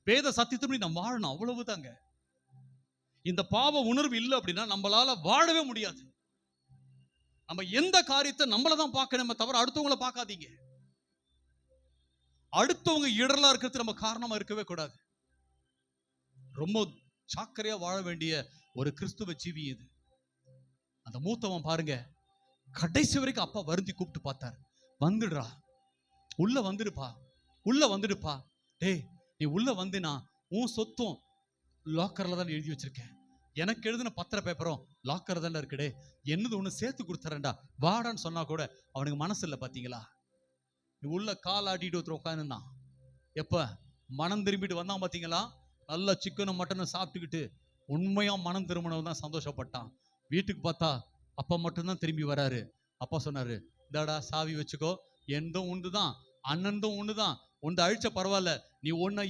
வேத சத்தியத்தின்படி நம்ம வாழணும், அவ்வளவுதாங்க. இந்த பாவ உணர்வு இல்லை அப்படின்னா நம்மளால வாழவே முடியாது. நம்ம எந்த காரியத்தை நம்மள தான் பார்க்கணுமே தவிர அடுத்தவங்கள பார்க்காதீங்க. அடுத்தவங்க இடரலா இருக்கிறது நம்ம காரணமா இருக்கவே கூடாது. ரொம்ப சாக்கரையா வாழ வேண்டிய ஒரு கிறிஸ்துவ ஜீவி இது. அந்த மூத்தவன் பாருங்க, கடைசி வரைக்கும் அப்பா வருந்தி கூப்பிட்டு பார்த்தார். வந்துடுறா, உள்ள வந்துடுப்பா, உள்ள வந்துடுப்பா. டேய், நீ உள்ள வந்துனா உன் சொத்தும் லாக்கர்ல தான் எழுதி வச்சிருக்கேன், எனக்கு எழுதின பத்திர பேப்பரும் லாக்கர் தானே இருக்குடே, என்னது ஒண்ணு சேர்த்து கொடுத்துறேன்டா, வாடான்னு சொன்னா கூட அவனுக்கு மனசு இல்லை. பாத்தீங்களா? நீ உள்ள கால் ஆட்டிட்டு ஒருத்தர் உட்காந்துருந்தான். எப்ப மனம் திரும்பிட்டு வந்தான் பாத்தீங்களா? நல்லா சிக்கனும் மட்டனும் சாப்பிட்டுக்கிட்டு உண்மையா மனம் திரும்பினவன் தான் சந்தோஷப்பட்டான். வீட்டுக்கு பார்த்தா அப்பா மட்டும்தான் திரும்பி வராரு. அப்பா சொன்னாரு, இதாடா சாவி வச்சுக்கோ, எந்த உண்டுதான், அண்ணன்தும் ஒண்ணுதான், உண்டு அழிச்ச பரவாயில்ல, நீ ஒன்ன